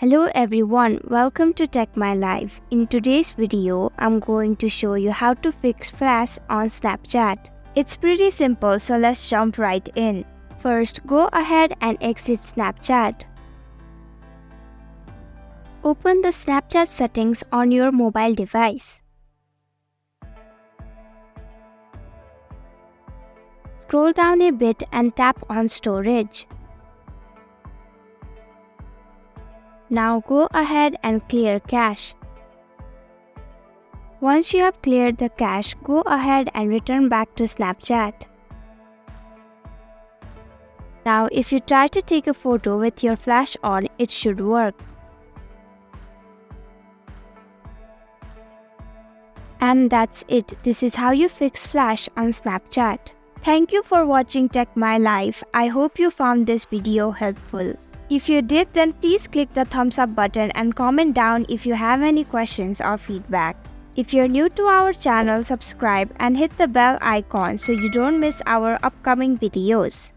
Hello everyone, welcome to Tech My Life. In today's video, I'm going to show you how to fix flash on Snapchat. It's pretty simple, so let's jump right in. First, go ahead and exit Snapchat. Open the Snapchat settings on your mobile device. Scroll down a bit and tap on Storage. Now go ahead and clear cache. Once you have cleared the cache, go ahead and return back to Snapchat. Now if you try to take a photo with your flash on, it should work. And that's it. This is how you fix flash on Snapchat. Thank you for watching Tech My Life. I hope you found this video helpful. If you did, then please click the thumbs up button and comment down if you have any questions or feedback. If you're new to our channel, subscribe and hit the bell icon so you don't miss our upcoming videos.